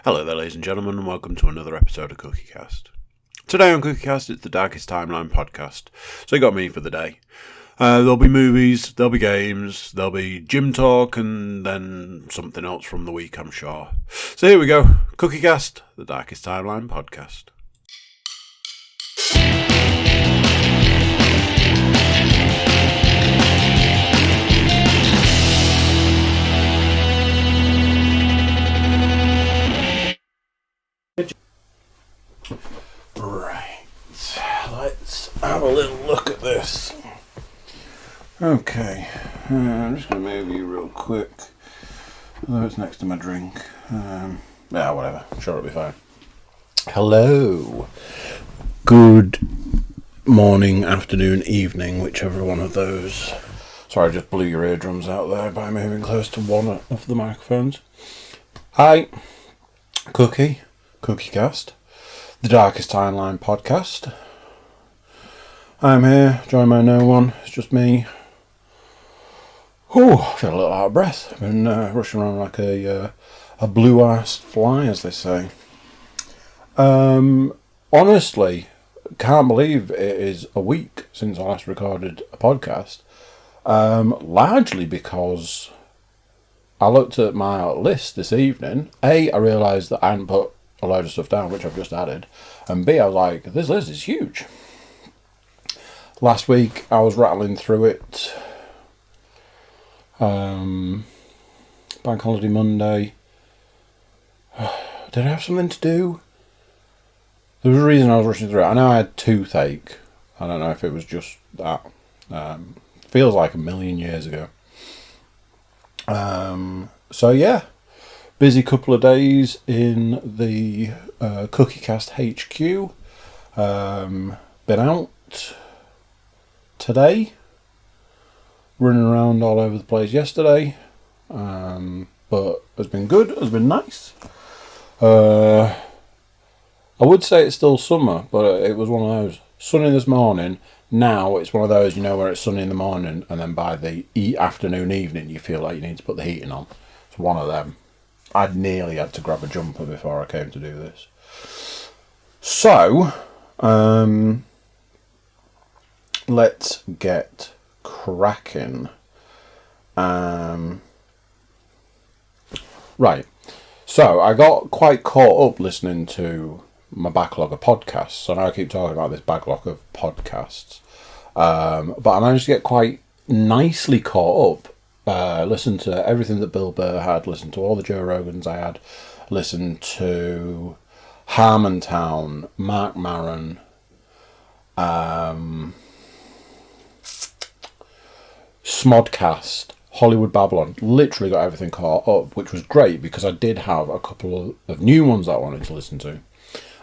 Hello there, ladies and gentlemen, and welcome to another episode of Cookiecast. Today on Cookiecast, it's the Darkest Timeline podcast, so you got me for the day. There'll be movies, there'll be games, there'll be gym talk, and then something else from the week, I'm sure. So here we go, Cookiecast, the Darkest Timeline podcast. Right, let's have a little look at this. Okay, I'm just going to move you real quick, although it's next to my drink. Whatever, I'm sure it'll be fine. Hello, good morning, afternoon, evening, whichever one of those. Sorry, I just blew your eardrums out there by moving close to one of the microphones. Hi, Cookiecast, the Darkest Timeline podcast. I'm here, joined by no one, it's just me. I feel a little out of breath. I've been rushing around like a blue-assed fly, as they say. Honestly, can't believe it is a week since I last recorded a podcast. Largely because I looked at my list this evening. A, I realised that I hadn't put a load of stuff down, which I've just added. And B, I was like, this list is huge. Last week, I was rattling through it. Bank Holiday Monday. Did I have something to do? There was a reason I was rushing through it. I know I had toothache. I don't know if it was just that. Feels like a million years ago. So yeah, busy couple of days in the Cookiecast HQ. Been out today, running around all over the place yesterday, but it's been good, it's been nice. I would say it's still summer, but it was one of those, sunny this morning. Now it's one of those, where it's sunny in the morning and then by the afternoon, evening, you feel like you need to put the heating on. It's one of them. I'd nearly had to grab a jumper before I came to do this. So, let's get cracking. Right. So, I got quite caught up listening to my backlog of podcasts. So now I keep talking about this backlog of podcasts. But I managed to get quite nicely caught up. Listened to everything that Bill Burr had, listened to all the Joe Rogans I had, listened to Harmontown, Mark Maron, Smodcast, Hollywood Babylon. Literally got everything caught up, which was great because I did have a couple of new ones that I wanted to listen to.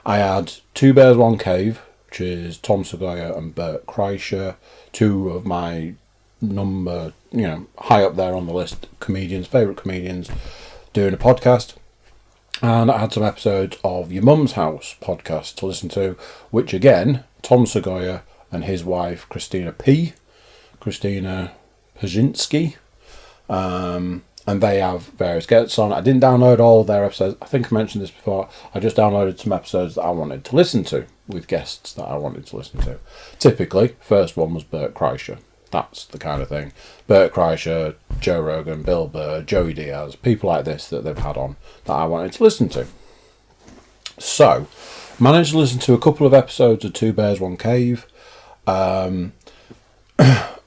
I had Two Bears, One Cave, which is Tom Segura and Bert Kreischer, two of my number, high up there on the list, favourite comedians, doing a podcast. And I had some episodes of Your Mum's House podcast to listen to, which again, Tom Segura and his wife, Christina Pajinski, and they have various guests on. I didn't download all their episodes. I think I mentioned this before. I just downloaded some episodes that I wanted to listen to with guests that I wanted to listen to. Typically, first one was Bert Kreischer. That's the kind of thing. Bert Kreischer, Joe Rogan, Bill Burr, Joey Diaz, people like this that they've had on that I wanted to listen to. So, managed to listen to a couple of episodes of Two Bears, One Cave.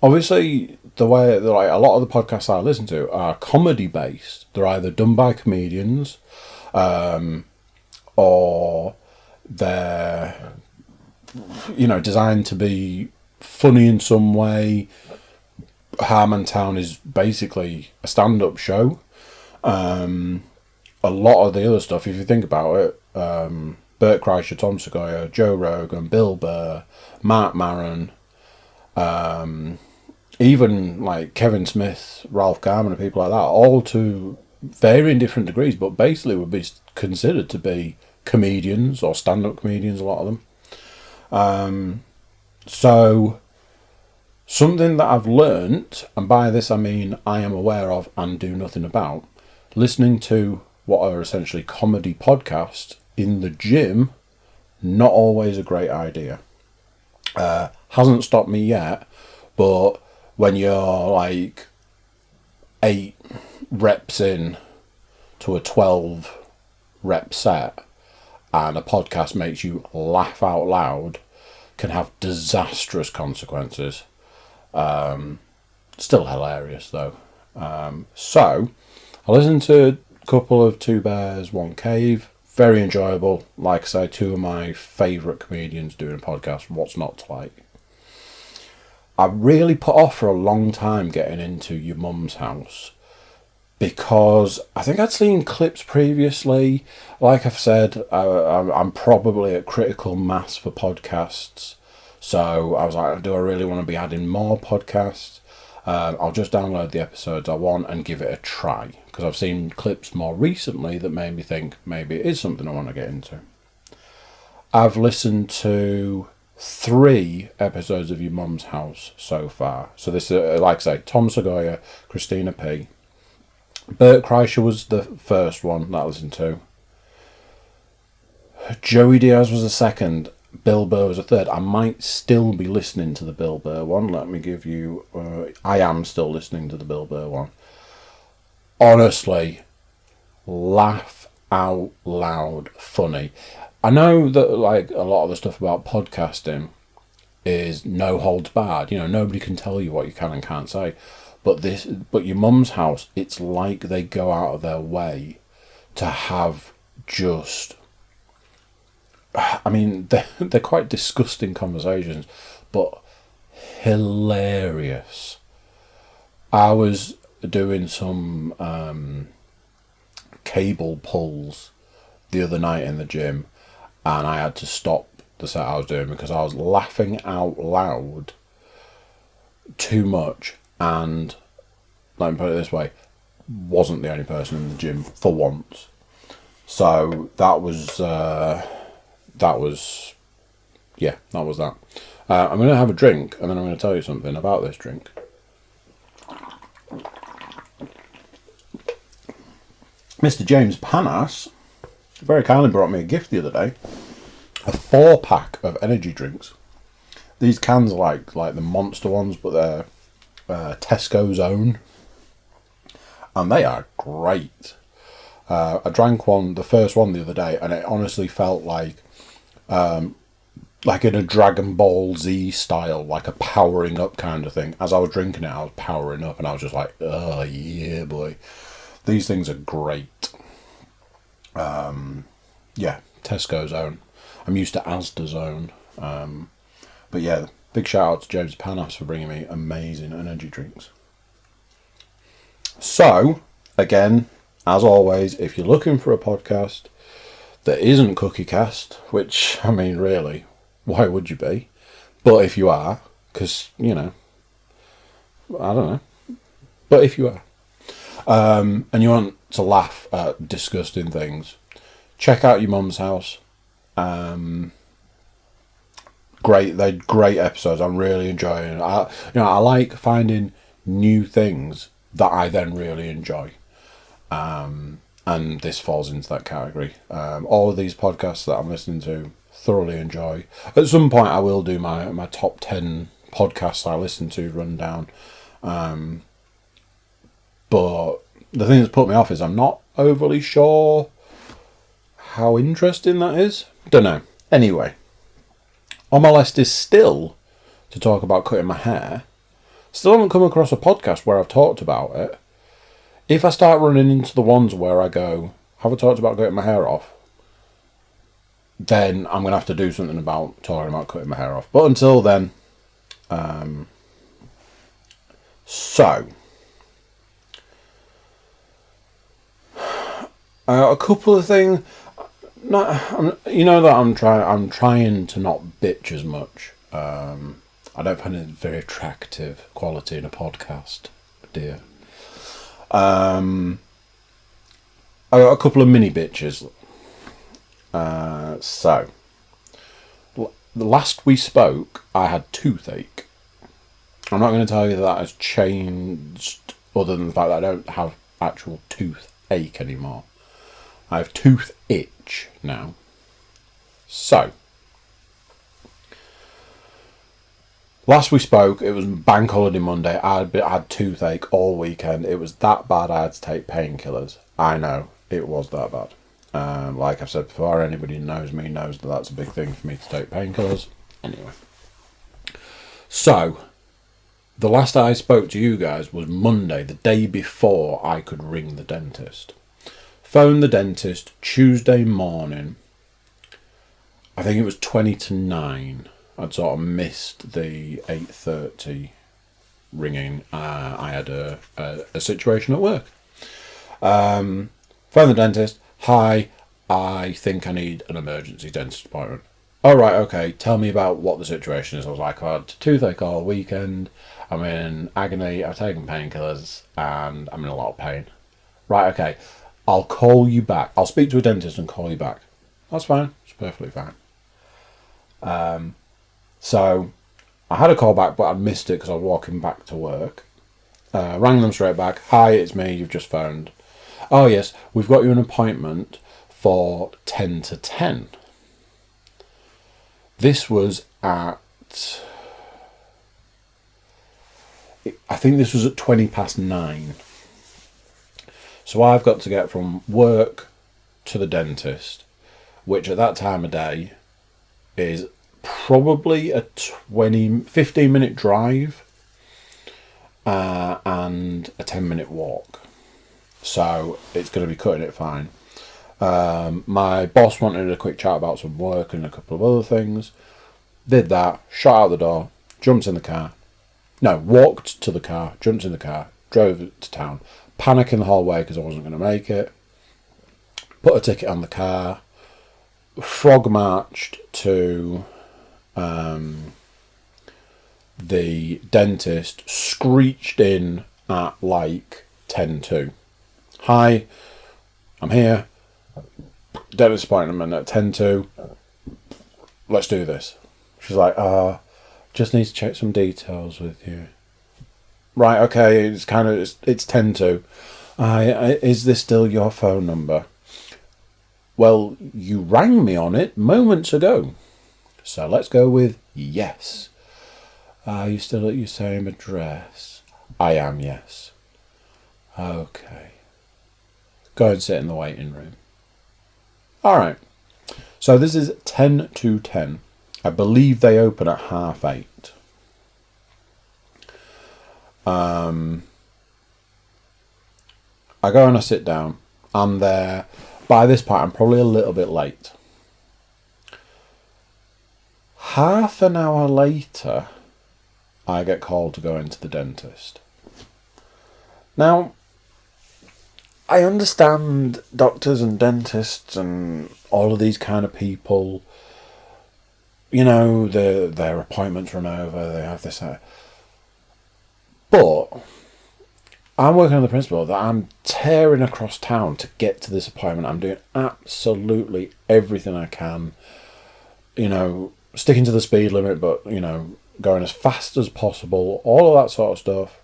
Obviously, the way a lot of the podcasts I listen to are comedy based. They're either done by comedians, or they're designed to be funny in some way. Harmontown is basically a stand-up show. A lot of the other stuff, if you think about it, Bert Kreischer, Tom Segura, Joe Rogan, Bill Burr, Mark Maron, even like Kevin Smith, Ralph Garman and people like that, all to varying different degrees, but basically would be considered to be comedians or stand-up comedians, a lot of them. So something that I've learnt, and by this I mean I am aware of and do nothing about, listening to what are essentially comedy podcasts in the gym, not always a great idea. Hasn't stopped me yet, but when you're like 8 reps in to a 12 rep set and a podcast makes you laugh out loud, can have disastrous consequences. Still hilarious though. So I listened to a couple of Two Bears, One Cave. Very enjoyable. Like I say, 2 of my favourite comedians doing a podcast. What's not to like? I really put off for a long time getting into Your Mum's House because I think I'd seen clips previously. Like I've said, I'm probably at critical mass for podcasts. So I was like, do I really want to be adding more podcasts? I'll just download the episodes I want and give it a try. Because I've seen clips more recently that made me think maybe it is something I want to get into. I've listened to 3 episodes of Your Mum's House so far. So this is, like I say, Tom Segoya, Christina P. Bert Kreischer was the first one that I listened to. Joey Diaz was the second. Bill Burr was a third. I might still be listening to the Bill Burr one. Let me give you... I am still listening to the Bill Burr one. Honestly, laugh out loud funny. I know that like a lot of the stuff about podcasting is no holds barred. You know, nobody can tell you what you can and can't say. But Your Mum's House, it's like they go out of their way to have just... I mean, they're quite disgusting conversations, but hilarious. I was doing some cable pulls the other night in the gym, and I had to stop the set I was doing because I was laughing out loud too much, and let me put it this way, wasn't the only person in the gym for once. So that was that. I'm going to have a drink, and then I'm going to tell you something about this drink. Mr. James Panas very kindly brought me a gift the other day. A 4-pack of energy drinks. These cans are like the monster ones, but they're Tesco's own. And they are great. I drank the first one the other day, and it honestly felt like in a Dragon Ball Z style, like a powering up kind of thing. As I was drinking it, I was powering up, and I was just like, oh yeah, boy. These things are great. Yeah, Tesco's own. I'm used to Asda's own. But yeah, big shout out to James Panas for bringing me amazing energy drinks. So, again, as always, if you're looking for a podcast that isn't Cookiecast, which, I mean, really, why would you be? But if you are, because, you know, I don't know. But if you are, and you want to laugh at disgusting things, check out Your Mum's House. They're great episodes. I'm really enjoying it. I like finding new things that I then really enjoy. And this falls into that category. All of these podcasts that I'm listening to, thoroughly enjoy. At some point, I will do my top 10 podcasts I listen to rundown. But the thing that's put me off is I'm not overly sure how interesting that is. Don't know. Anyway, on my list is still to talk about cutting my hair. Still haven't come across a podcast where I've talked about it. If I start running into the ones where I go, have I talked about cutting my hair off? Then I'm going to have to do something about talking about cutting my hair off. But until then, a couple of things. You know that I'm trying to not bitch as much. I don't find it a very attractive quality in a podcast, dear. I got a couple of mini bitches. So, the last we spoke, I had toothache. I'm not going to tell you that has changed, other than the fact that I don't have actual toothache anymore. I have tooth itch now. So, last we spoke, it was bank holiday Monday. I had toothache all weekend. It was that bad I had to take painkillers. I know, it was that bad. Like I've said before, anybody who knows me knows that that's a big thing for me to take painkillers. Anyway. So, the last I spoke to you guys was Monday, the day before I could ring the dentist. Phoned the dentist Tuesday morning. I think it was 20 to 9. I'd sort of missed the 8:30 ringing. I had a situation at work. Phoned the dentist. Hi, I think I need an emergency dentist appointment. Oh, right, okay. Tell me about what the situation is. I was like, I had toothache all weekend. I'm in agony. I've taken painkillers and I'm in a lot of pain. Right, okay. I'll call you back. I'll speak to a dentist and call you back. That's fine. It's perfectly fine. So I had a call back, but I missed it because I was walking back to work. Rang them straight back. Hi, it's me. You've just phoned. Oh, yes, we've got you an appointment for 10 to 10. This was at... I think this was at 20 past 9. So I've got to get from work to the dentist, which at that time of day is probably a 15-minute drive and a 10-minute walk. So it's going to be cutting it fine. My boss wanted a quick chat about some work and a couple of other things. Did that, shot out the door, jumped in the car. No, walked to the car, jumped in the car, drove to town. Panic in the whole way because I wasn't going to make it. Put a ticket on the car. Frog marched to the dentist. Screeched in at like 10 to. Hi, I'm here. Dentist appointment at 10 to. Let's do this. She's like, just need to check some details with you. Right, okay, it's 10 to. Is this still your phone number? Well, you rang me on it moments ago. So let's go with yes. Are you still at your same address? I am, yes. Okay. Go and sit in the waiting room. Alright. So this is 10 to 10. I believe they open at 8:30. I go and I sit down. I'm there. By this point, I'm probably a little bit late. Half an hour later, I get called to go into the dentist. Now, I understand doctors and dentists and all of these kind of people, you know, their appointments run over, they have this. But I'm working on the principle that I'm tearing across town to get to this appointment. I'm doing absolutely everything I can, you know, sticking to the speed limit, but, you know, going as fast as possible, all of that sort of stuff.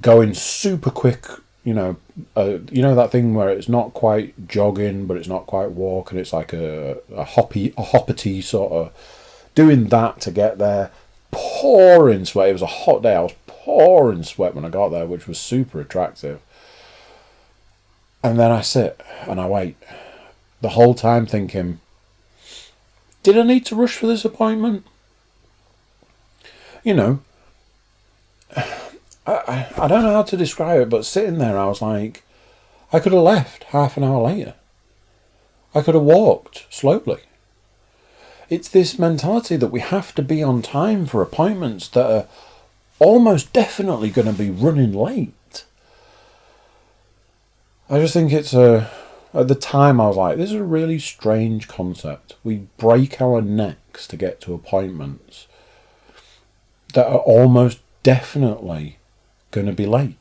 Going super quick, you know that thing where it's not quite jogging, but it's not quite walking. It's like a hoppity sort of doing that to get there. Pouring sweat. It was a hot day. I was pouring sweat when I got there, which was super attractive. And then I sit and I wait the whole time thinking, did I need to rush for this appointment? You know, I don't know how to describe it, but sitting there, I was like, I could have left half an hour later. I could have walked slowly. It's this mentality that we have to be on time for appointments that are almost definitely going to be running late. I just think it's at the time I was like, this is a really strange concept. We break our necks to get to appointments that are almost definitely going to be late.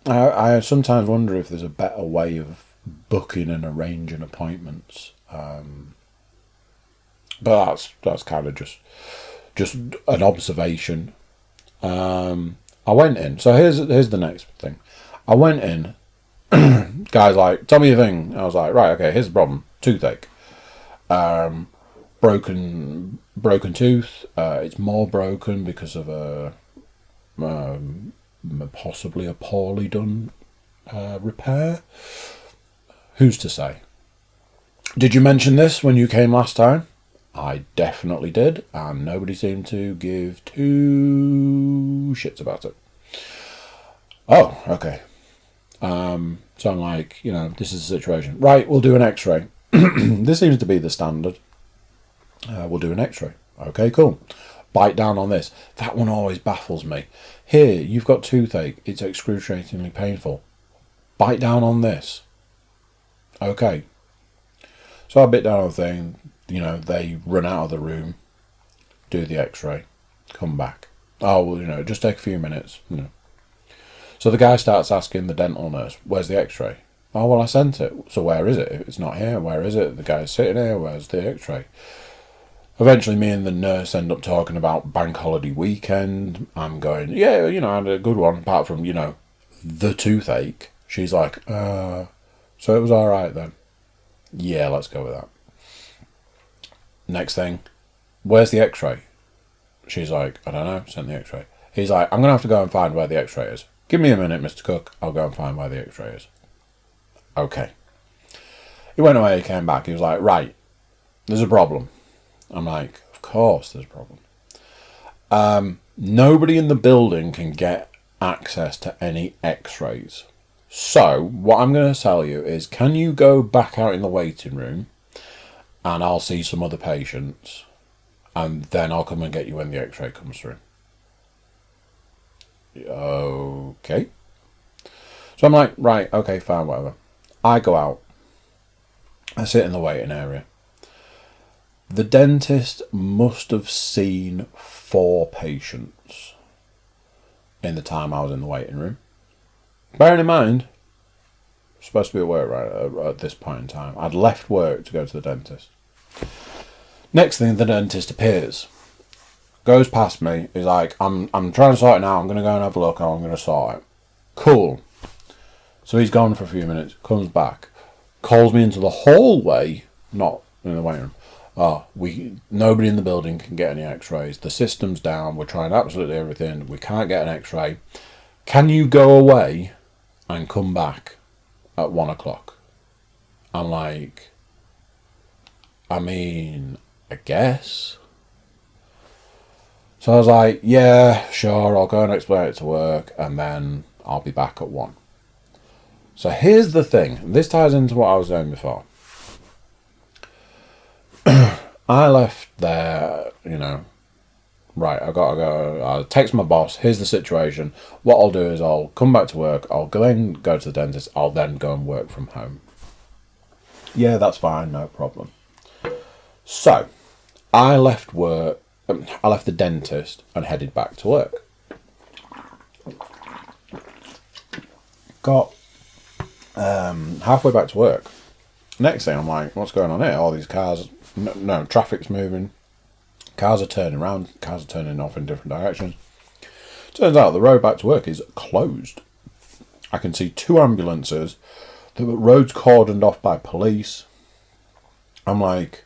I sometimes wonder if there's a better way of booking and arranging appointments. But that's kind of just an observation. I went in. So here's the next thing. I went in Guy's like, tell me your thing. I was like, right, okay, here's the problem. Toothache. Broken tooth. It's more broken because of possibly a poorly done repair. Who's to say? Did you mention this when you came last time? I definitely did, and nobody seemed to give two shits about it. Oh, okay. So I'm like, this is the situation. Right, we'll do an x-ray. This seems to be the standard. We'll do an x-ray. Okay, cool. Bite down on this. That one always baffles me. Here, you've got toothache. It's excruciatingly painful. Bite down on this. Okay. So I bit down on the thing. They run out of the room, do the x-ray, come back. Oh, well, just take a few minutes. So the guy starts asking the dental nurse, where's the x-ray? Oh, well, I sent it. So where is it? If it's not here, where is it? The guy's sitting here, where's the x-ray? Eventually, me and the nurse end up talking about bank holiday weekend. I'm going, yeah, I had a good one, apart from, the toothache. She's like, so it was all right then. Yeah, let's go with that. Next thing, where's the x-ray? She's like, I don't know, sent the x-ray. He's like, I'm going to have to go and find where the x-ray is. Give me a minute, Mr. Cook. I'll go and find where the x-ray is. Okay. He went away, he came back. He was like, right, there's a problem. I'm like, of course there's a problem. Nobody in the building can get access to any x-rays. So what I'm going to tell you is, can you go back out in the waiting room and I'll see some other patients and then I'll come and get you when the x-ray comes through. Okay. So I'm like, right, okay, fine, whatever. I go out. I sit in the waiting area. The dentist must have seen 4 patients in the time I was in the waiting room. Bearing in mind, I'm supposed to be at work right at this point in time. I'd left work to go to the dentist. Next thing, the dentist appears. Goes past me. He's like, I'm trying to sort it now. I'm going to go and have a look and I'm going to sort it. Cool. So he's gone for a few minutes. Comes back. Calls me into the hallway. Not in the waiting room. Nobody in the building can get any x-rays. The system's down. We're trying absolutely everything. We can't get an x-ray. Can you go away and come back at 1 o'clock? I'm like, I guess. So I was like, yeah, sure, I'll go and explain it to work and then I'll be back at 1. So here's the thing. This ties into what I was saying before. I left there, right, I gotta go. I'll text my boss, here's the situation. What I'll do is I'll come back to work, I'll then go to the dentist, I'll then go and work from home. Yeah, that's fine, no problem. So, I left the dentist and headed back to work. Got halfway back to work. Next thing, I'm like, what's going on here? All these cars, no, traffic's moving. Cars are turning around, cars are turning off in different directions. Turns out the road back to work is closed. I can see 2 ambulances. The road's cordoned off by police. I'm like,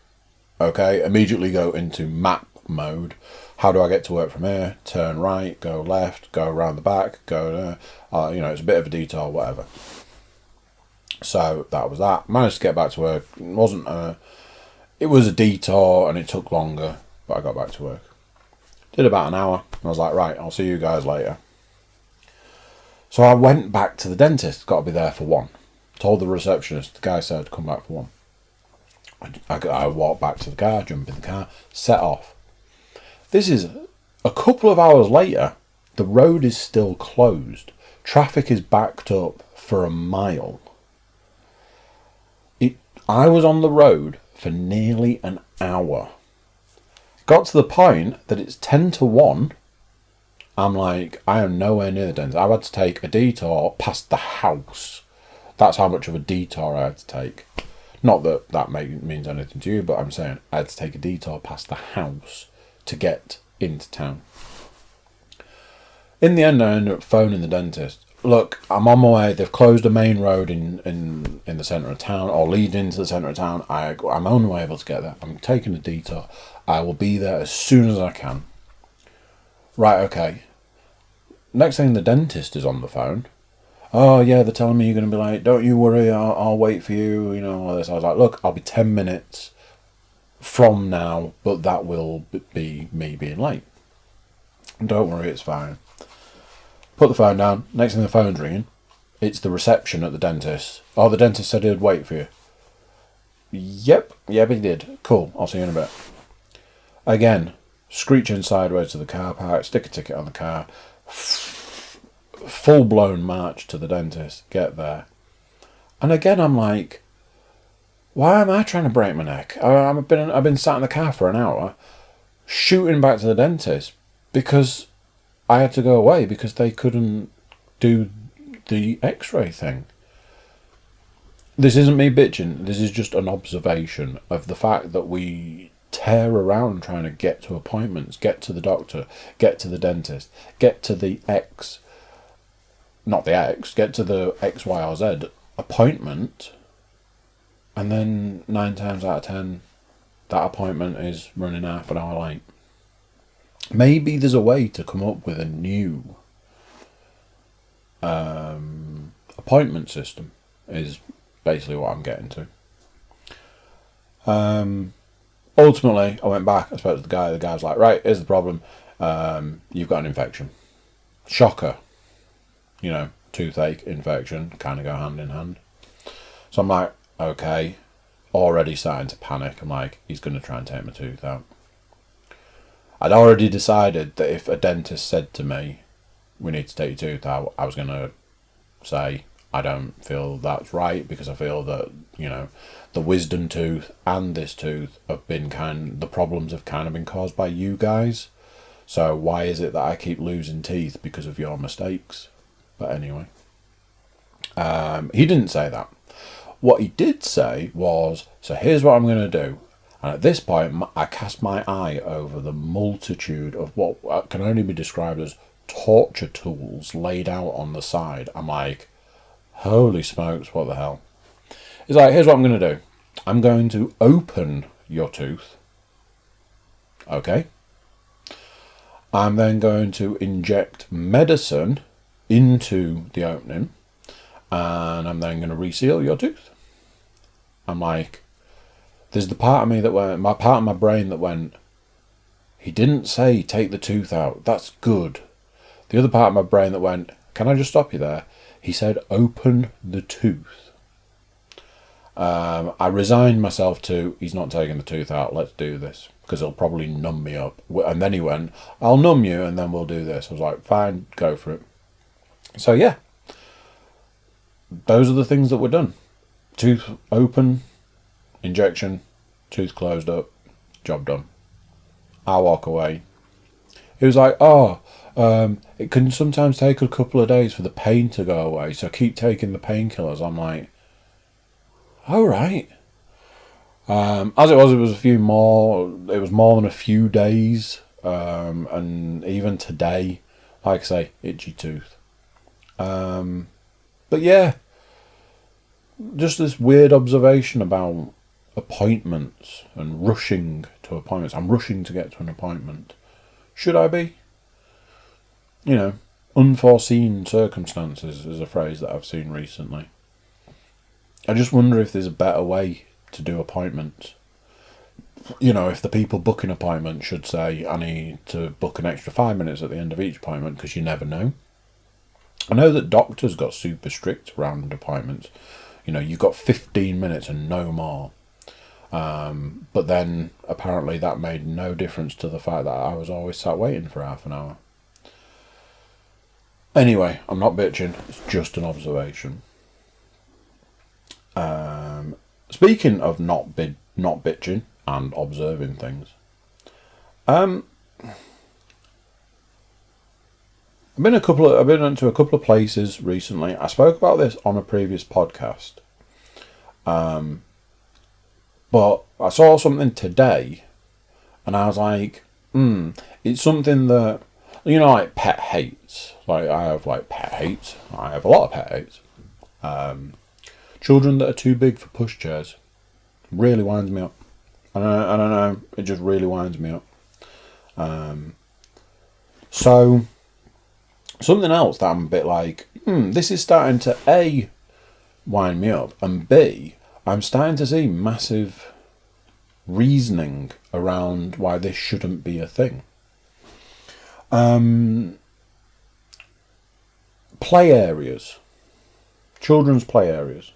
okay, immediately go into map mode. How do I get to work from here? Turn right, go left, go around the back, go there. It's a bit of a detour, whatever. So that was that. Managed to get back to work. It was a detour and it took longer, but I got back to work. Did about an hour. I was like, right, I'll see you guys later. So I went back to the dentist. Got to be there for 1. Told the receptionist. The guy said, come back for 1. I walked back to the car, jump in the car, set off. This is a couple of hours later. The road is still closed. Traffic is backed up for a mile. I was on the road for nearly an hour. Got to the point that it's 10 to 1. I'm like, I am nowhere near the dentist. I've had to take a detour past the house. That's how much of a detour I had to take. Not that means anything to you, but I'm saying I had to take a detour past the house to get into town. In the end, I ended up phoning the dentist. look, I'm on my way. They've closed a main road in the centre of town, or leading into the centre of town. I'm only able to get there. I'm taking a detour. I will be there as soon as I can. Right, okay. Next thing, the dentist is on the phone. Oh, yeah, they're telling me you're going to be late. Don't you worry, I'll wait for you, all this. I was like, look, I'll be 10 minutes from now, but that will be me being late. Don't worry, it's fine. Put the phone down. Next thing, the phone's ringing. It's the reception at the dentist. Oh, the dentist said he'd wait for you. Yep, he did. Cool, I'll see you in a bit. Again, screeching sideways to the car park, stick a ticket on the car. Full-blown march to the dentist. Get there. And again, I'm like, why am I trying to break my neck? I've been sat in the car for an hour, shooting back to the dentist because I had to go away because they couldn't do the x-ray thing. This isn't me bitching. This is just an observation of the fact that we tear around trying to get to appointments, get to the doctor, get to the dentist, get to the get to the X, Y, or Z appointment, and then 9 times out of 10, that appointment is running half an hour late. Maybe there's a way to come up with a new appointment system, is basically what I'm getting to. Ultimately, I went back, I spoke to the guy. The guy was like, right, here's the problem. You've got an infection. Shocker. Toothache, infection, kind of go hand in hand. So I'm like, okay, already starting to panic. I'm like, he's going to try and take my tooth out. I'd already decided that if a dentist said to me, we need to take your tooth out, I was going to say, I don't feel that's right, because I feel that, the wisdom tooth and this tooth have been the problems have kind of been caused by you guys. So why is it that I keep losing teeth because of your mistakes? But anyway, he didn't say that. What he did say was, so here's what I'm going to do. And at this point, I cast my eye over the multitude of what can only be described as torture tools laid out on the side. I'm like, holy smokes, what the hell? He's like, here's what I'm going to do. I'm going to open your tooth. Okay. I'm then going to inject medicine into the opening, and I'm then going to reseal your tooth. I'm like, there's the part of me that went, part of my brain that went, he didn't say take the tooth out, that's good. The other part of my brain that went, can I just stop you there? He said open the tooth. I resigned myself to, he's not taking the tooth out, let's do this, because he'll probably numb me up. And then he went, I'll numb you and then we'll do this. I was like, fine, go for it. So yeah, those are the things that were done. Tooth open, injection, tooth closed up, job done. I walk away. He was like, it can sometimes take a couple of days for the pain to go away, so keep taking the painkillers. I'm like, all right. As it was a few more. It was more than a few days, and even today, like I say, itchy tooth. But yeah, just this weird observation about appointments and rushing to appointments. I'm rushing to get to an appointment. Should I be? Unforeseen circumstances is a phrase that I've seen recently. I just wonder if there's a better way to do appointments. If the people booking appointments should say, I need to book an extra 5 minutes at the end of each appointment, because you never know. I know that doctors got super strict around appointments. You've got 15 minutes and no more. But then apparently that made no difference to the fact that I was always sat waiting for half an hour. Anyway, I'm not bitching. It's just an observation. Speaking of not bitching and observing things, I've been into a couple of places recently. I spoke about this on a previous podcast, but I saw something today, and I was like, it's something that like pet hates. Like, I have like pet hates. I have a lot of pet hates. Children that are too big for pushchairs really winds me up. I don't know. It just really winds me up. So something else that I'm a bit like, this is starting to A, wind me up, and B, I'm starting to see massive reasoning around why this shouldn't be a thing. Play areas, children's play areas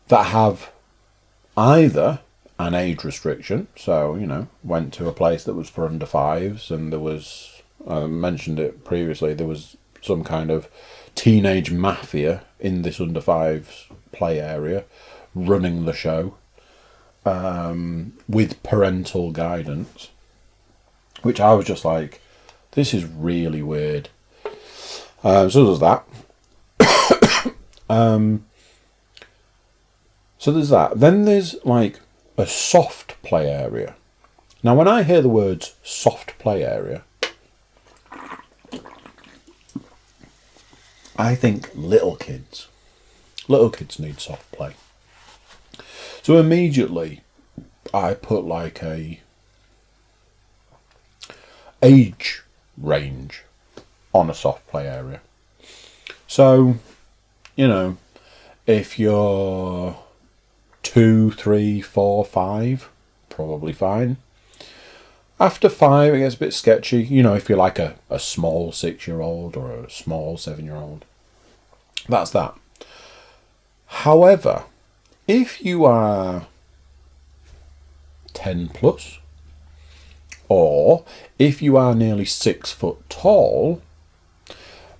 that have either an age restriction, so, went to a place that was for under fives, and there was, I mentioned it previously, there was some kind of teenage mafia in this under fives play area running the show, with parental guidance, which I was just like, this is really weird. So there's that. So there's that. Then there's like a soft play area. Now, when I hear the words soft play area, I think little kids. Little kids need soft play. So immediately I put like a age range on a soft play area. So, if you're 2, 3, 4, 5, probably fine. After 5, it gets a bit sketchy. If you're like a small 6-year-old or a small 7-year-old. That's that. However, if you are 10 plus, or if you are nearly 6 foot tall,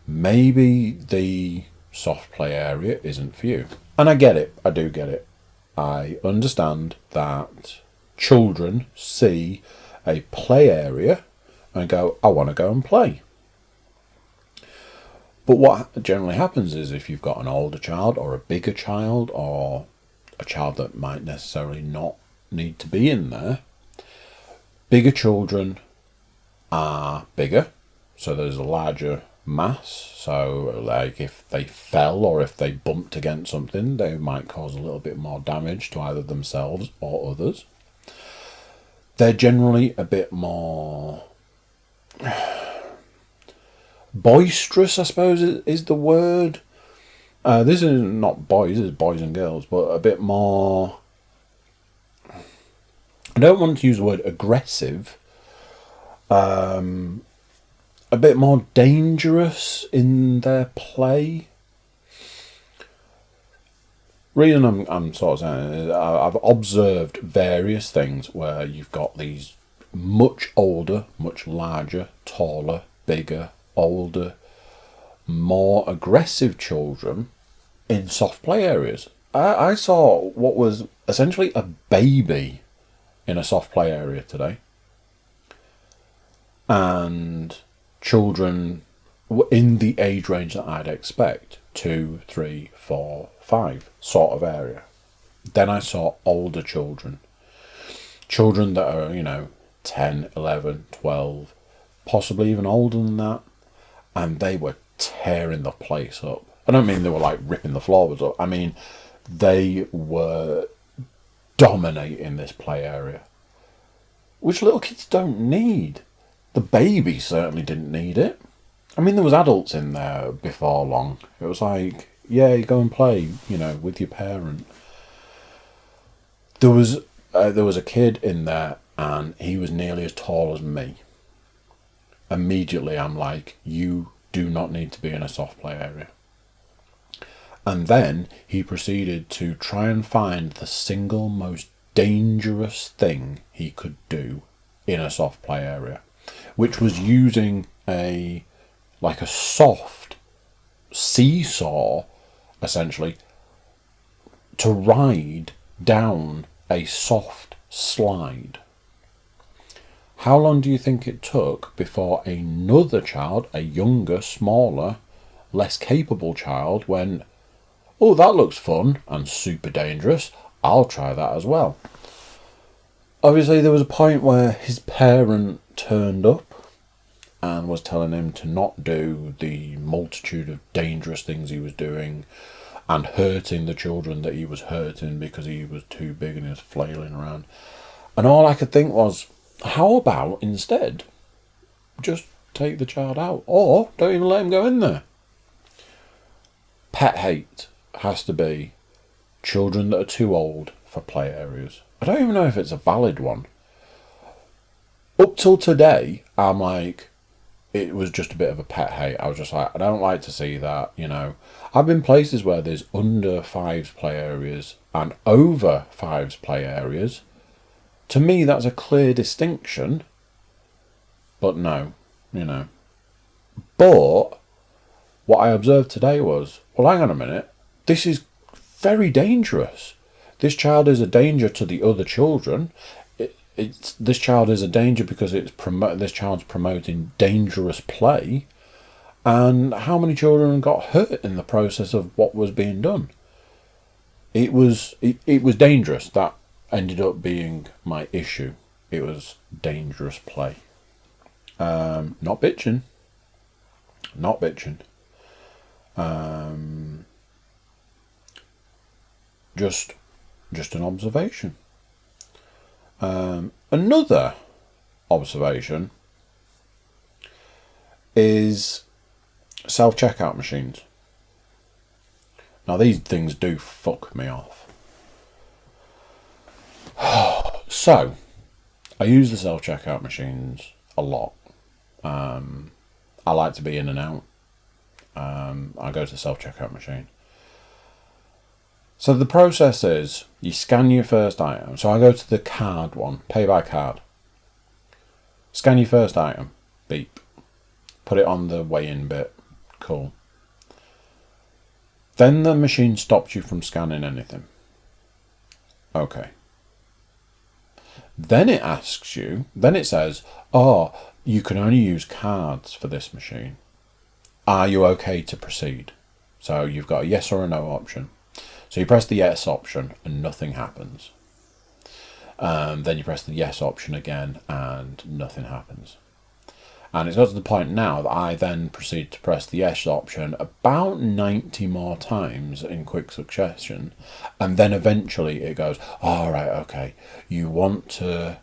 maybe the soft play area isn't for you. And I get it. I do get it. I understand that children see a play area and go, I want to go and play. But what generally happens is, if you've got an older child or a bigger child or a child that might necessarily not need to be in there, bigger children are bigger, so there's a larger mass. So like if they fell or if they bumped against something, they might cause a little bit more damage to either themselves or others. They're generally a bit more boisterous, I suppose is the word. This is not boys, this is boys and girls, but a bit more, I don't want to use the word aggressive, a bit more dangerous in their play. Reason I'm sort of saying is I've observed various things where you've got these much older, much larger, taller, bigger, older, more aggressive children in soft play areas. I saw what was essentially a baby in a soft play area today. And children in the age range that I'd expect, 2, 3, 4, 5 sort of area. Then I saw older children that are 10, 11, 12, possibly even older than that, and they were tearing the place up. I don't mean they were like ripping the floors up, I mean they were dominating this play area, which little kids don't need. The baby certainly didn't need it. I mean, there was adults in there before long. It was like, yeah, you go and play, with your parent. There was a kid in there, and he was nearly as tall as me. Immediately, I'm like, you do not need to be in a soft play area. And then he proceeded to try and find the single most dangerous thing he could do in a soft play area, which was using a soft seesaw, essentially, to ride down a soft slide. How long do you think it took before another child, a younger, smaller, less capable child, went, oh, that looks fun and super dangerous, I'll try that as well? Obviously, there was a point where his parent turned up, and was telling him to not do the multitude of dangerous things he was doing and hurting the children that he was hurting because he was too big and he was flailing around. And all I could think was, how about instead just take the child out, or don't even let him go in there? Pet hate has to be children that are too old for play areas. I don't even know if it's a valid one. Up till today, I'm like, it was just a bit of a pet hate. I was just like, I don't like to see that, you know. I've been places where there's under 5s play areas and over 5s play areas. To me, that's a clear distinction. But no, you know. But what I observed today was, well, hang on a minute. This is very dangerous. This child is a danger to the other children. This child is a danger because this child's promoting dangerous play. And how many children got hurt in the process of what was being done? It was dangerous. That ended up being my issue. It was dangerous play. Not bitching. Not bitching. Just an observation. Another observation is self-checkout machines. Now these things do fuck me off. So, I use the self-checkout machines a lot. I like to be in and out. I go to the self-checkout machine. So the process is, you scan your first item. So I go to the card one, pay by card. Scan your first item, beep. Put it on the weigh-in bit, cool. Then the machine stops you from scanning anything. Okay. Then it asks you, then it says, oh, you can only use cards for this machine. Are you okay to proceed? So you've got a yes or a no option. So you press the yes option and nothing happens. Then you press the yes option again and nothing happens. And it's got to the point now that I then proceed to press the yes option about 90 more times in quick succession. And then eventually it goes, all right, okay, you want to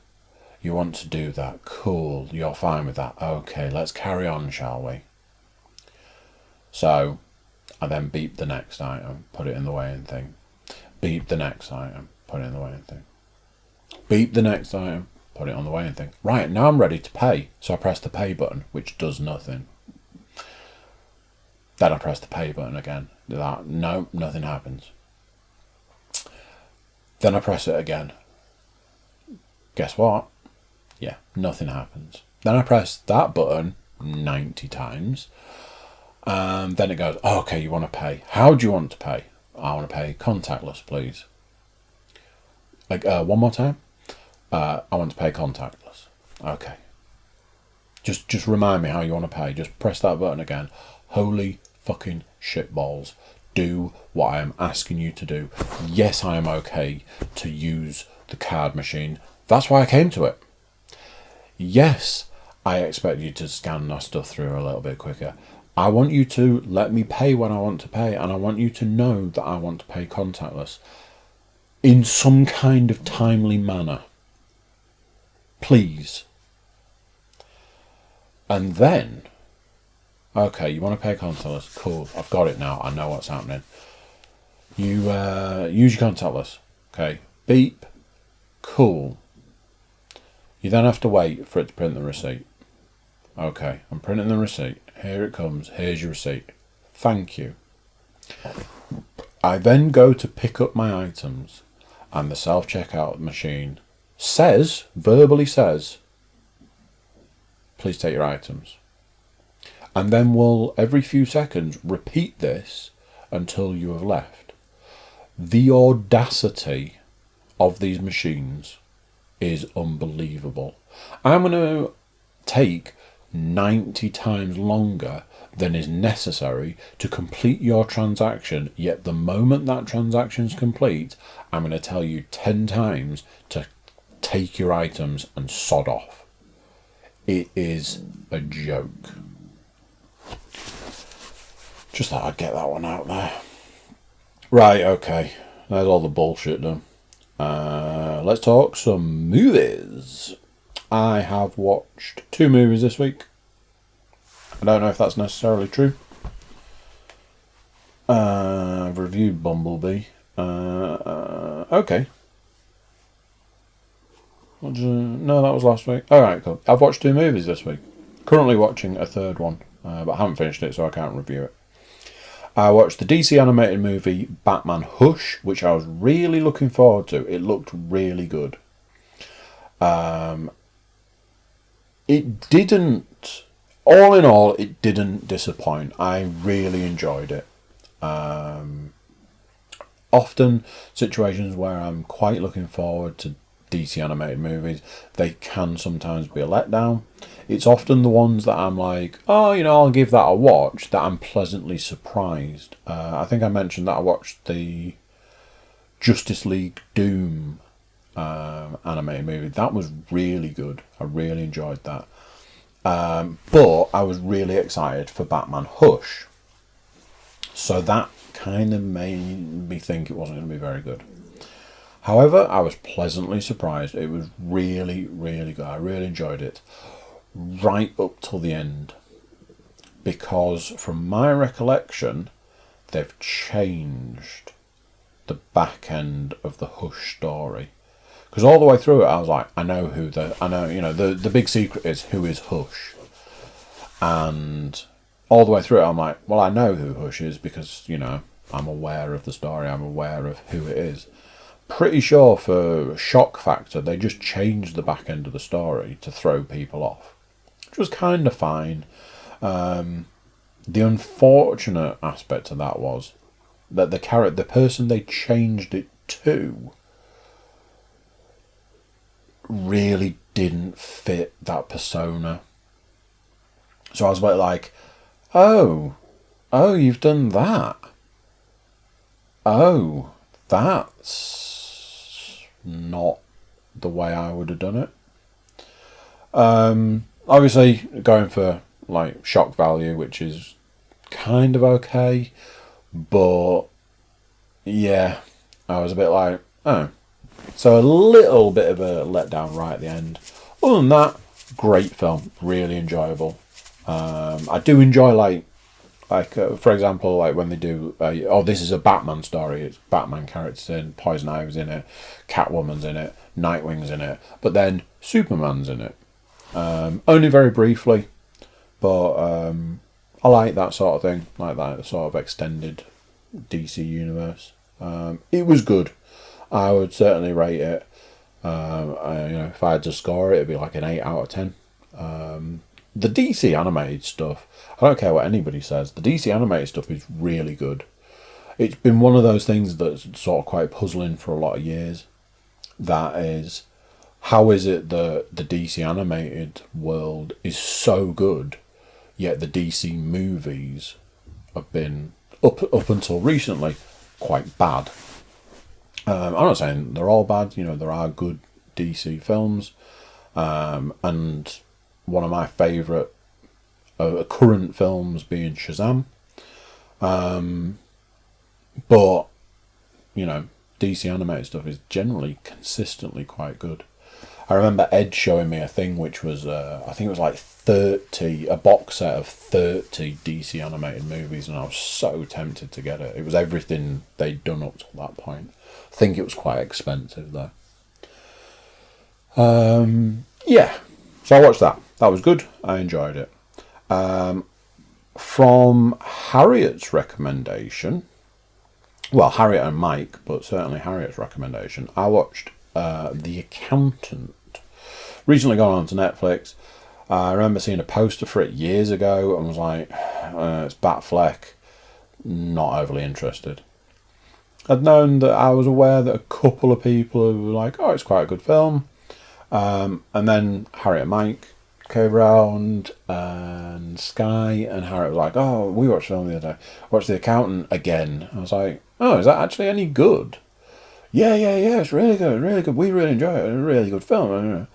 do that. Cool, you're fine with that. Okay, let's carry on, shall we? So I then beep the next item, put it in the weighing thing. Beep the next item, put it in the weighing thing. Beep the next item, put it on the weighing thing. Right, now I'm ready to pay. So I press the pay button, which does nothing. Then I press the pay button again. No, nothing happens. Then I press it again. Guess what? Yeah, nothing happens. Then I press that button 90 times. Then it goes, oh, okay, you want to pay. How do you want to pay? I want to pay contactless, please. Like, one more time. I want to pay contactless. Okay. Just remind me how you want to pay. Just press that button again. Holy fucking shitballs. Do what I am asking you to do. Yes, I am okay to use the card machine. That's why I came to it. Yes, I expect you to scan our stuff through a little bit quicker. I want you to let me pay when I want to pay, and I want you to know that I want to pay contactless in some kind of timely manner. Please. And then, okay, you want to pay contactless? Cool, I've got it now. I know what's happening. You use your contactless. Okay, beep. Cool. You then have to wait for it to print the receipt. Okay, I'm printing the receipt. Here it comes. Here's your receipt. Thank you. I then go to pick up my items, and the self-checkout machine verbally says, please take your items. And then we'll, every few seconds, repeat this until you have left. The audacity of these machines is unbelievable. I'm going to take 90 times longer than is necessary to complete your transaction, yet the moment that transaction is complete, I'm going to tell you 10 times to take your items and sod off. It is a joke. Just thought I'd get that one out there. Right, okay. There's all the bullshit done. Let's talk some movies. I have watched 2 movies this week. I don't know if that's necessarily true. I've reviewed Bumblebee. Okay. No, that was last week. Alright, cool. I've watched 2 movies this week. Currently watching a third one, but I haven't finished it, so I can't review it. I watched the DC animated movie Batman Hush, which I was really looking forward to. It looked really good. It didn't, all in all, it didn't disappoint. I really enjoyed it. Often situations where I'm quite looking forward to DC animated movies, they can sometimes be a letdown. It's often the ones that I'm like, oh, I'll give that a watch, that I'm pleasantly surprised. I think I mentioned that I watched the Justice League Doom animated movie. That was really good. I really enjoyed that. But I was really excited for Batman Hush. So that kind of made me think it wasn't going to be very good. However, I was pleasantly surprised. It was really, really good. I really enjoyed it. Right up till the end. Because from my recollection, they've changed the back end of the Hush story. Because all the way through it, I was like, the big secret is who is Hush. And all the way through it, I'm like, well, I know who Hush is because, I'm aware of the story. I'm aware of who it is. Pretty sure for shock factor, they just changed the back end of the story to throw people off. Which was kind of fine. The unfortunate aspect of that was that the person they changed it to really didn't fit that persona. So I was a bit like, oh, you've done that. Oh, that's not the way I would have done it. Obviously, going for like shock value, which is kind of okay, but yeah, I was a bit like, oh. So a little bit of a letdown right at the end. Other than that, great film, really enjoyable. I do enjoy for example, like when they do, this is a Batman story. It's Batman characters in, Poison Ivy's in it, Catwoman's in it, Nightwing's in it, but then Superman's in it. Only very briefly, but I like that sort of thing, like that sort of extended DC universe. It was good. I would certainly rate it. If I had to score it, it'd be like an 8 out of 10. The DC animated stuff, I don't care what anybody says, the DC animated stuff is really good. It's been one of those things that's sort of quite puzzling for a lot of years. That is, how is it that the DC animated world is so good, yet the DC movies have been, up until recently, quite bad. I'm not saying they're all bad, there are good DC films, and one of my favourite current films being Shazam. But, DC animated stuff is generally consistently quite good. I remember Ed showing me a thing which was, I think it was like a box set of 30 DC animated movies, and I was so tempted to get it. It was everything they'd done up to that point. I think it was quite expensive though. Yeah, so I watched that. That was good. I enjoyed it. From Harriet's recommendation, well, Harriet and Mike, but certainly Harriet's recommendation, I watched The Accountant. Recently gone on to Netflix. I remember seeing a poster for it years ago and was like, it's Batfleck, not overly interested. I'd known that I was aware that a couple of people were like, oh, it's quite a good film. And then Harriet and Mike came around, and Sky, and Harriet was like, oh, we watched the film the other day. Watched The Accountant again. I was like, oh, is that actually any good? Yeah, it's really good, really good. We really enjoy it. It's a really good film.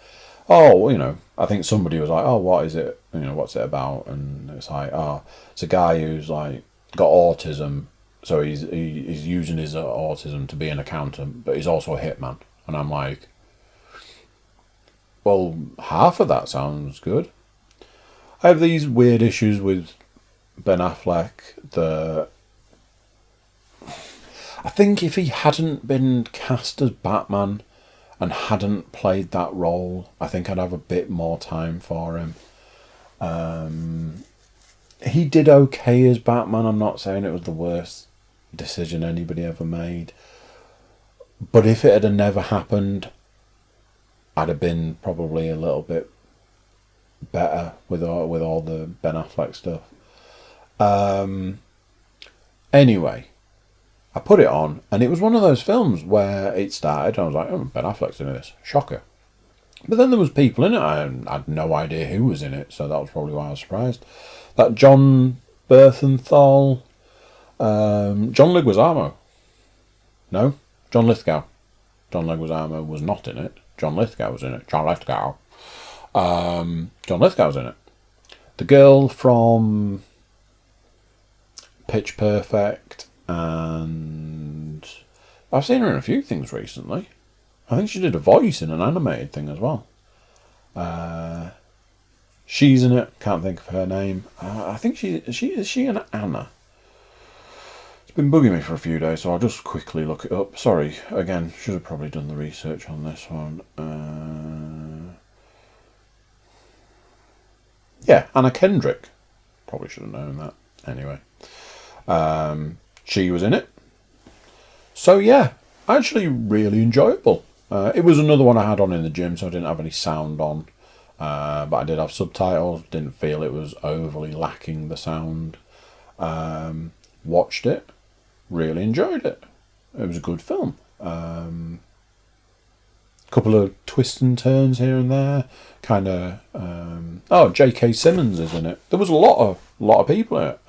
oh, I think somebody was like, oh, what is it? What's it about? And it's like, oh, it's a guy who's like got autism, so he's using his autism to be an accountant, but he's also a hitman. And I'm like, well, half of that sounds good. I have these weird issues with Ben Affleck. I think if he hadn't been cast as Batman and hadn't played that role, I think I'd have a bit more time for him. He did okay as Batman. I'm not saying it was the worst decision anybody ever made. But if it had never happened, I'd have been probably a little bit better with all the Ben Affleck stuff. Anyway, I put it on, and it was one of those films where it started, and I was like, oh, Ben Affleck's in this. Shocker. But then there was people in it. I had no idea who was in it, so that was probably why I was surprised. That John Bernthal, John Leguizamo. No, John Lithgow. John Leguizamo was not in it. John Lithgow was in it. John Lithgow was in it. The girl from Pitch Perfect, and I've seen her in a few things recently. I think she did a voice in an animated thing as well. She's in it. Can't think of her name. I think is she an Anna? It's been bugging me for a few days, so I'll just quickly look it up. Sorry, again, should have probably done the research on this one. Yeah, Anna Kendrick. Probably should have known that. Anyway. She was in it. So yeah, actually really enjoyable. It was another one I had on in the gym, so I didn't have any sound on. But I did have subtitles. Didn't feel it was overly lacking the sound. Watched it. Really enjoyed it. It was a good film. Couple of twists and turns here and there. Kind of. J.K. Simmons is in it. There was a lot of people in it.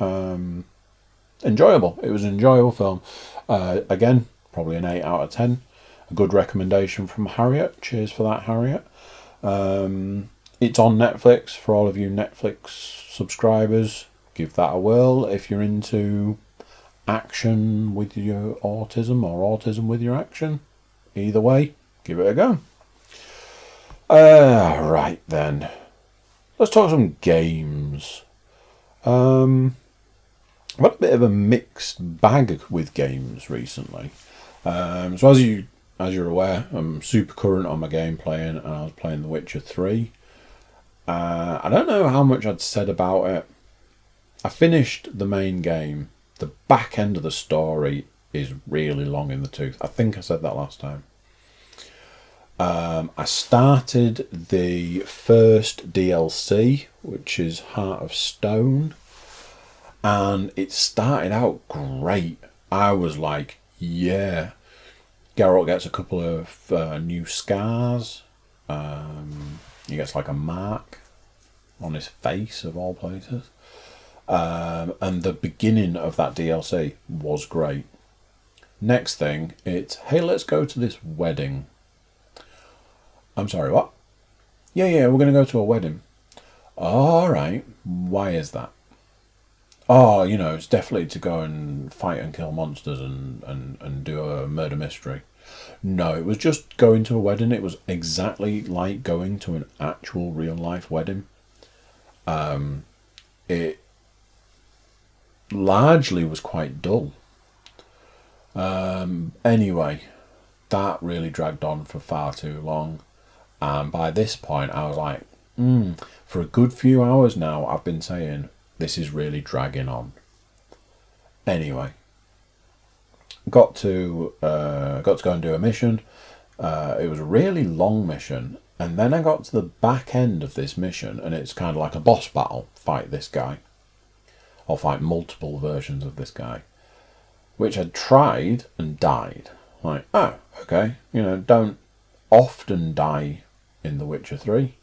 Enjoyable. It was an enjoyable film. Again, probably an 8 out of 10. A good recommendation from Harriet. Cheers for that, Harriet. It's on Netflix for all of you Netflix subscribers. Give that a whirl if you're into action with your autism or autism with your action. Either way, give it a go. Right then. Let's talk some games. I've had a bit of a mixed bag with games recently. So as you're aware, I'm super current on my game playing, and I was playing The Witcher 3. I don't know how much I'd said about it. I finished the main game. The back end of the story is really long in the tooth. I think I said that last time. I started the first DLC, which is Heart of Stone, and it started out great. I was like, yeah. Geralt gets a couple of new scars. He gets like a mark on his face, of all places. And the beginning of that DLC was great. Next thing, it's, hey, let's go to this wedding. I'm sorry, what? Yeah, we're going to go to a wedding. All right, why is that? Oh, it's definitely to go and fight and kill monsters and do a murder mystery. No, it was just going to a wedding. It was exactly like going to an actual real life wedding. It largely was quite dull. Anyway, that really dragged on for far too long. And by this point, I was like, for a good few hours now, I've been saying, this is really dragging on. Anyway, got to go and do a mission. It was a really long mission, and then I got to the back end of this mission, and it's kind of like a boss battle. Fight this guy, or fight multiple versions of this guy, which I tried and died. Like, oh, okay, don't often die in The Witcher 3,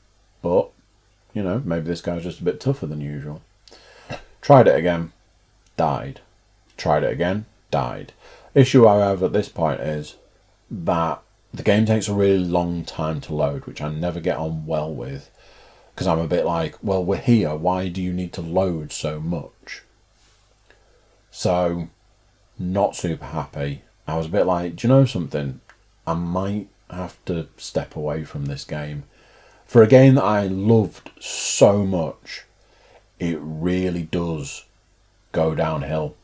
but maybe this guy's just a bit tougher than usual. Tried it again, died. Tried it again, died. Issue I have at this point is that the game takes a really long time to load, which I never get on well with, because I'm a bit like, well, we're here, why do you need to load so much? So, not super happy. I was a bit like, do you know something? I might have to step away from this game. For a game that I loved so much, it really does go downhill.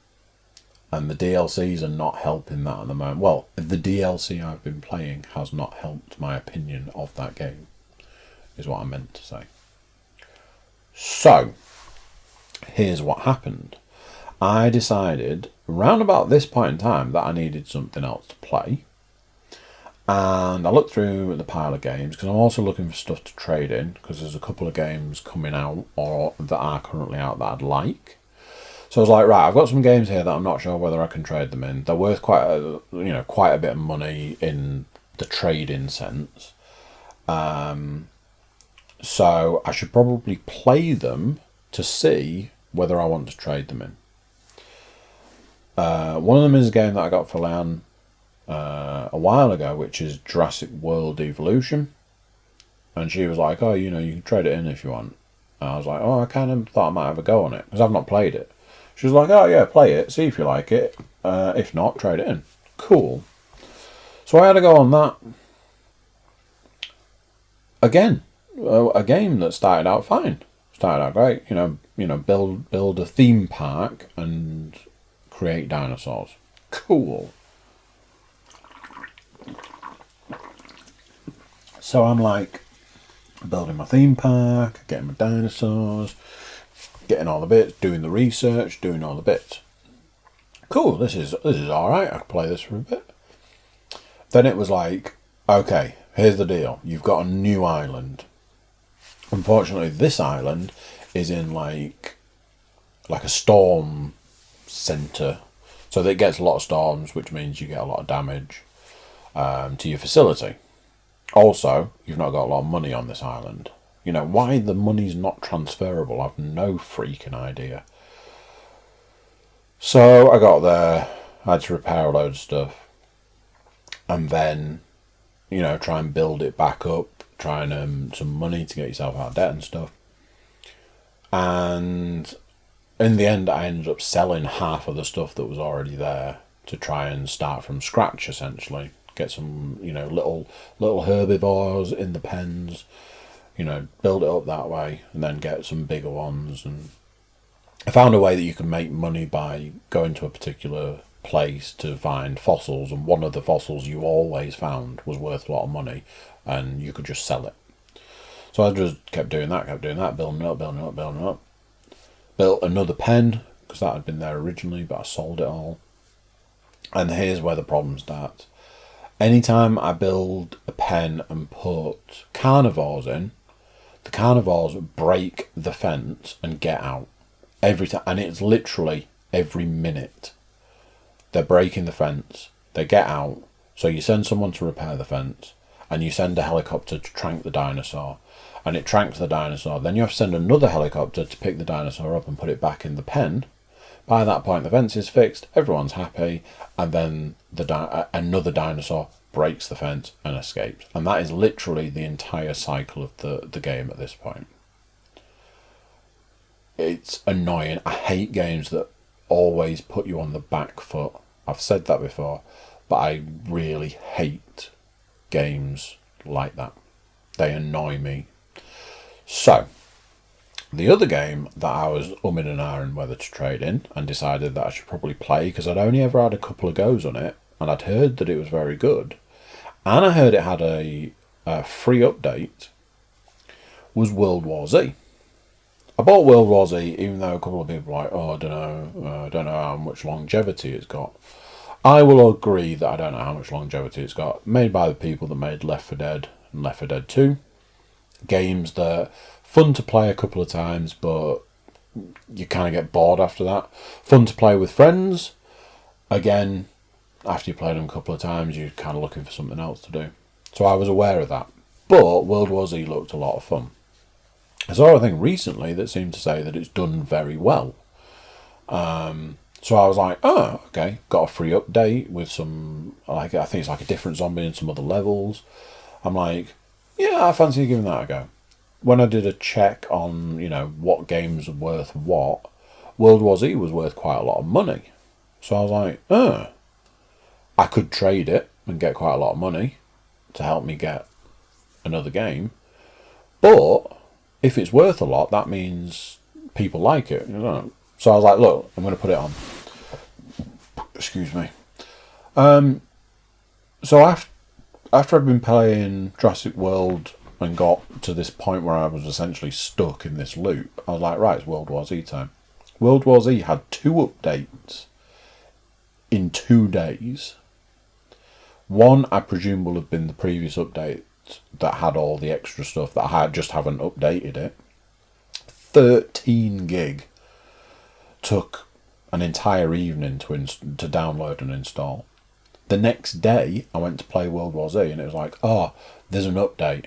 And the DLCs are not helping that at the moment. Well, the DLC I've been playing has not helped my opinion of that game, is what I meant to say. So, here's what happened. I decided, around about this point in time, that I needed something else to play. And I looked through the pile of games, because I'm also looking for stuff to trade in, because there's a couple of games coming out, or that are currently out, that I'd like. So I was like, right, I've got some games here that I'm not sure whether I can trade them in. They're worth quite a bit of money in the trading sense. So I should probably play them to see whether I want to trade them in. One of them is a game that I got for Leanne a while ago, which is Jurassic World Evolution. And she was like, oh, you can trade it in if you want. And I was like, oh, I kind of thought I might have a go on it, because I've not played it. She was like, oh yeah, play it, see if you like it. If not, trade it in. Cool. So I had to go on that. Again, a game that started out fine. Started out great. Build a theme park and create dinosaurs. Cool. So I'm like, building my theme park, getting my dinosaurs, getting all the bits, doing the research, doing all the bits. Cool, this is alright, I can play this for a bit. Then it was like, okay, here's the deal. You've got a new island. Unfortunately, this island is in like a storm centre. So that it gets a lot of storms, which means you get a lot of damage to your facility. Also, you've not got a lot of money on this island. Why the money's not transferable, I've no freaking idea. So I got there, I had to repair a load of stuff, and then, try and build it back up, try and earn some money to get yourself out of debt and stuff. And in the end, I ended up selling half of the stuff that was already there to try and start from scratch, essentially. Get some, little herbivores in the pens, build it up that way, and then get some bigger ones. And I found a way that you can make money by going to a particular place to find fossils, and one of the fossils you always found was worth a lot of money, and you could just sell it. So I just kept doing that, building up. Built another pen, because that had been there originally, but I sold it all. And here's where the problem starts. Anytime I build a pen and put carnivores in, the carnivores break the fence and get out every time, and it's literally every minute. They're breaking the fence, they get out, so you send someone to repair the fence, and you send a helicopter to trank the dinosaur, and it tranks the dinosaur. Then you have to send another helicopter to pick the dinosaur up and put it back in the pen. By that point, the fence is fixed, everyone's happy, and then another dinosaur breaks the fence and escapes. And that is literally the entire cycle of the game at this point. It's annoying. I hate games that always put you on the back foot. I've said that before, but I really hate games like that. They annoy me. So, the other game that I was umming and ahhing whether to trade in, and decided that I should probably play, because I'd only ever had a couple of goes on it, and I'd heard that it was very good, and I heard it had a free update, was World War Z. I bought World War Z, even though a couple of people were like, oh, I don't know how much longevity it's got. I will agree that I don't know how much longevity it's got. Made by the people that made Left 4 Dead and Left 4 Dead 2. Games that are fun to play a couple of times, but you kind of get bored after that. Fun to play with friends. Again, after you played them a couple of times, you're kind of looking for something else to do. So I was aware of that. But World War Z looked a lot of fun. I saw a thing recently that seemed to say that it's done very well. So I was like, oh, okay, got a free update with some, like, I think it's like a different zombie in some other levels. I'm like, yeah, I fancy giving that a go. When I did a check on, what games are worth what, World War Z was worth quite a lot of money. So I was like, I could trade it and get quite a lot of money to help me get another game. But if it's worth a lot, that means people like it. So I was like, look, I'm going to put it on. Excuse me. So after I'd been playing Jurassic World and got to this point where I was essentially stuck in this loop, I was like, right, it's World War Z time. World War Z had 2 updates in 2 days. One, I presume, will have been the previous update that had all the extra stuff that I just haven't updated it. 13 gig. Took an entire evening to download and install. The next day, I went to play World War Z, and it was like, oh, there's an update.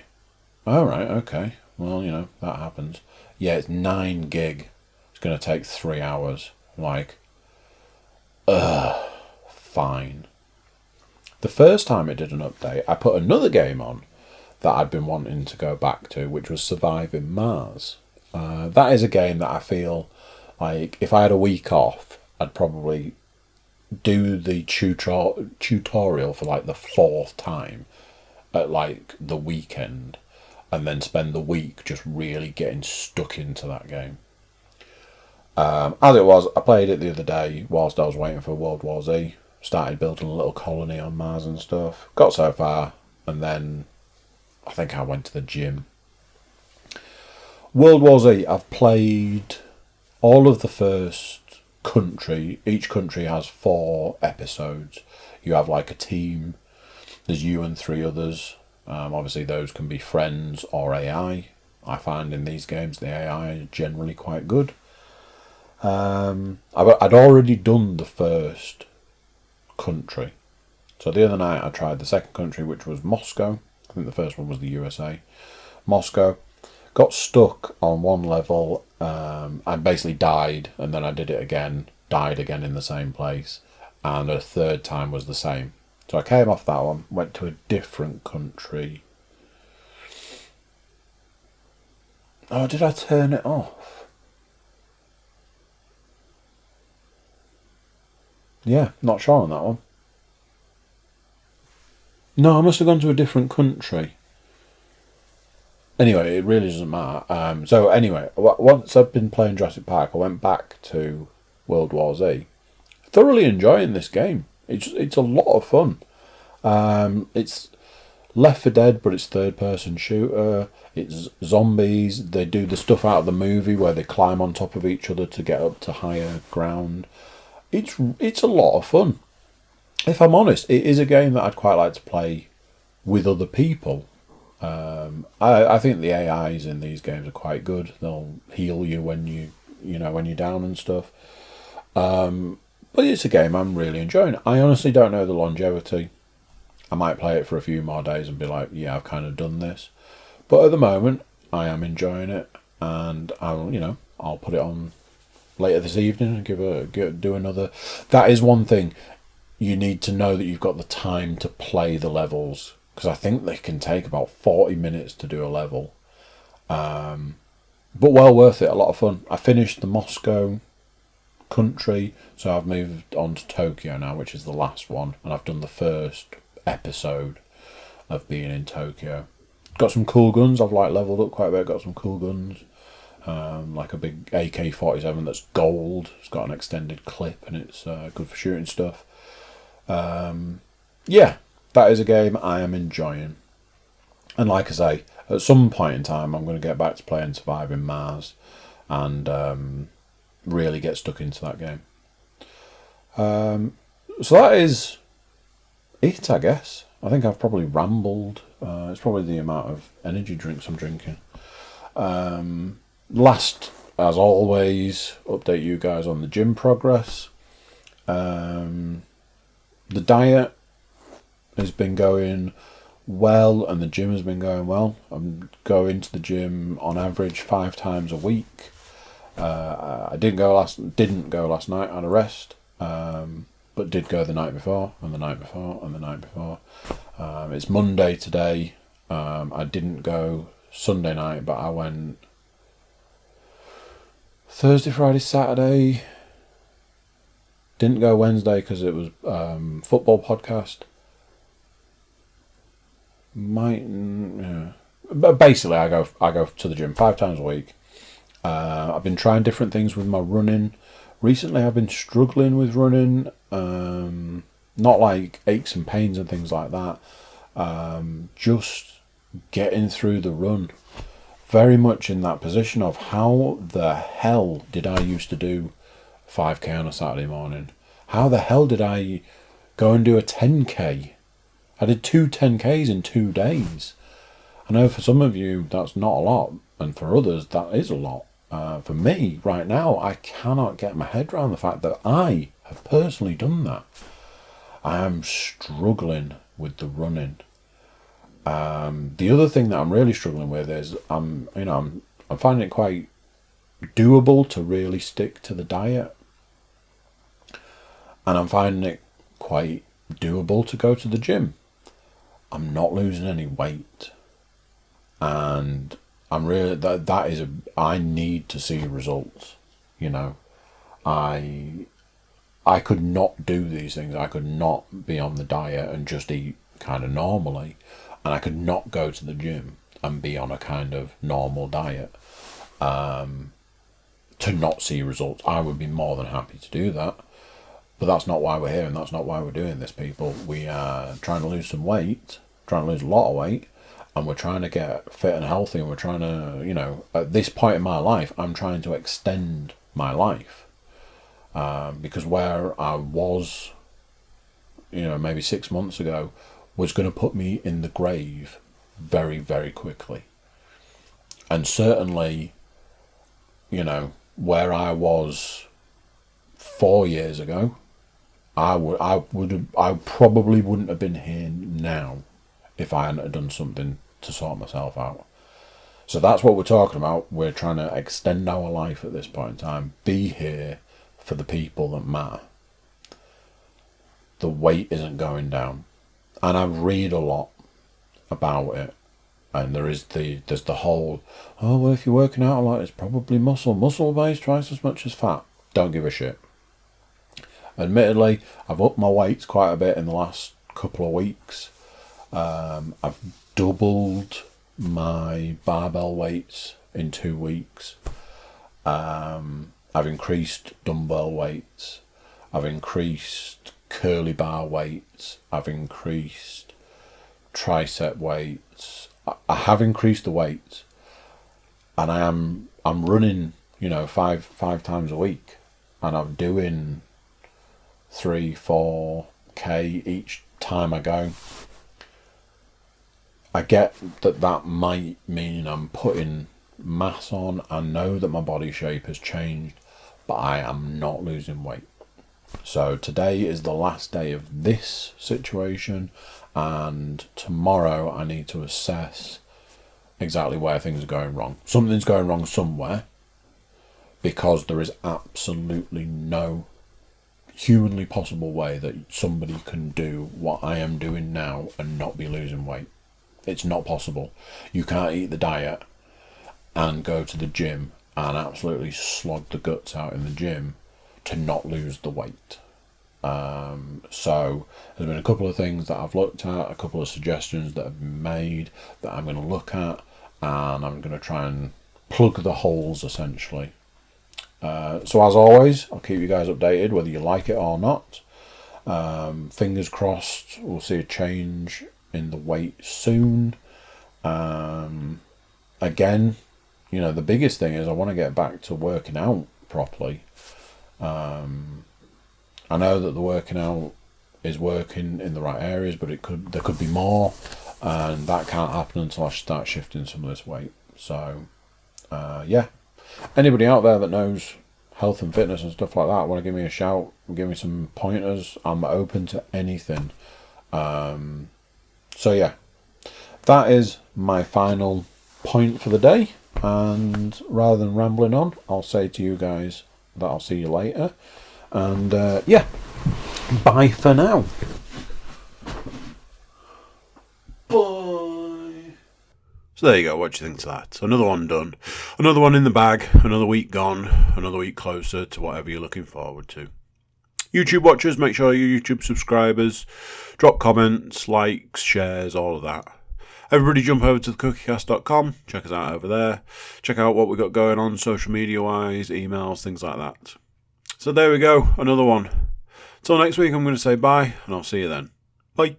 All right, okay. Well, that happens. Yeah, it's 9 gig. It's going to take 3 hours. Like, fine. The first time it did an update, I put another game on that I'd been wanting to go back to, which was Surviving Mars. That is a game that I feel like if I had a week off, I'd probably do the tutorial for like the 4th time at like the weekend, and then spend the week just really getting stuck into that game. As it was, I played it the other day whilst I was waiting for World War Z. Started building a little colony on Mars and stuff. Got so far, and then I think I went to the gym. World War Z, I've played all of the first country. Each country has 4 episodes. You have like a team. There's you and 3 others. Obviously those can be friends or AI. I find in these games the AI is generally quite good. I'd already done the first country. So the other night I tried the second country, which was Moscow. I think the first one was the USA. Moscow. Got stuck on one level. I basically died, and then I did it again. Died again in the same place. And a third time was the same. So I came off that one, went to a different country. Oh, did I turn it off? Yeah, not sure on that one. No, I must have gone to a different country. Anyway, it really doesn't matter. So anyway, once I've been playing Jurassic Park, I went back to World War Z. Thoroughly enjoying this game. It's a lot of fun. It's Left 4 Dead, but it's third-person shooter. It's zombies. They do the stuff out of the movie where they climb on top of each other to get up to higher ground. It's a lot of fun. If I'm honest, it is a game that I'd quite like to play with other people. I think the AIs in these games are quite good. They'll heal you when when you're down and stuff. But it's a game I'm really enjoying. I honestly don't know the longevity. I might play it for a few more days and be like, yeah, I've kind of done this. But at the moment, I am enjoying it, and I'll put it on later this evening and do another. That is one thing. You need to know that you've got the time to play the levels, because I think they can take about 40 minutes to do a level. But well worth it, a lot of fun. I finished the Moscow country, so I've moved on to Tokyo now, which is the last one, and I've done the first episode of being in Tokyo. Got some cool guns. I've leveled up quite a bit. Got some cool guns, like a big AK-47 that's gold. It's got an extended clip, and it's good for shooting stuff. Yeah, that is a game I am enjoying. And like I say, at some point in time, I'm going to get back to playing Surviving Mars, and really get stuck into that game. So that is it, I guess. I think I've probably rambled. It's probably the amount of energy drinks I'm drinking. Last, as always, update you guys on the gym progress. The diet has been going well, and the gym has been going well. I'm going to the gym on average 5 times a week. I didn't go last night. I had a rest. but did go the night before, and the night before, and the night before. It's Monday today. I didn't go Sunday night, but I went Thursday, Friday, Saturday. Didn't go Wednesday because it was football podcast. But basically, I go to the gym 5 times a week. I've been trying different things with my running. Recently, I've been struggling with running. Not like aches and pains and things like that. Just getting through the run. Very much in that position of how the hell did I used to do 5k on a Saturday morning? How the hell did I go and do a 10k? I did 2 10ks in 2 days. I know for some of you that's not a lot, and for others that is a lot. For me, right now, I cannot get my head around the fact that I have personally done that. I am struggling with the running. The other thing that I'm really struggling with is I'm finding it quite doable to really stick to the diet, and I'm finding it quite doable to go to the gym. I'm not losing any weight, and I'm really I need to see results. I could not do these things. I could not be on the diet and just eat kind of normally, and I could not go to the gym and be on a kind of normal diet to not see results. I would be more than happy to do that, but that's not why we're here, and that's not why we're doing this, people. We are trying to lose some weight, trying to lose a lot of weight, and we're trying to get fit and healthy, and we're trying to, at this point in my life, I'm trying to extend my life. Because where I was, maybe 6 months ago, was going to put me in the grave very, very quickly. And certainly, where I was 4 years ago, I probably wouldn't have been here now if I hadn't done something to sort myself out. So that's what we're talking about. We're trying to extend our life at this point in time, be here for the people that matter. The weight isn't going down, and I read a lot about it, and there's the whole, oh well, if you're working out a lot, it's probably muscle weighs twice as much as fat. Don't give a shit. Admittedly, I've upped my weights quite a bit in the last couple of weeks. I've doubled my barbell weights in 2 weeks. I've increased dumbbell weights. I've increased curly bar weights. I've increased tricep weights. I have increased the weights, and I'm running, 5 times a week, and I'm doing 3-4k each time I go. I get that might mean I'm putting mass on. I know that my body shape has changed, but I am not losing weight. So today is the last day of this situation, and tomorrow I need to assess exactly where things are going wrong. Something's going wrong somewhere, because there is absolutely no humanly possible way that somebody can do what I am doing now and not be losing weight. It's not possible. You can't eat the diet and go to the gym and absolutely slog the guts out in the gym to not lose the weight. So there's been a couple of things that I've looked at, a couple of suggestions that have been made that I'm going to look at, and I'm going to try and plug the holes essentially. So as always, I'll keep you guys updated whether you like it or not. Fingers crossed we'll see a change in the weight soon. Again, the biggest thing is I want to get back to working out properly. I know that the working out is working in the right areas, but there could be more, and that can't happen until I start shifting some of this weight. So yeah, anybody out there that knows health and fitness and stuff like that, want to give me a shout, give me some pointers. I'm open to anything. So yeah, that is my final point for the day, and rather than rambling on, I'll say to you guys that I'll see you later, And yeah, bye for now. Bye. So there you go, what do you think to that? Another one done. Another one in the bag, another week gone, another week closer to whatever you're looking forward to. YouTube watchers, make sure you're YouTube subscribers. Drop comments, likes, shares, all of that. Everybody jump over to Cookiecast.com. Check us out over there. Check out what we've got going on social media-wise, emails, things like that. So there we go, another one. Till next week, I'm going to say bye, and I'll see you then. Bye.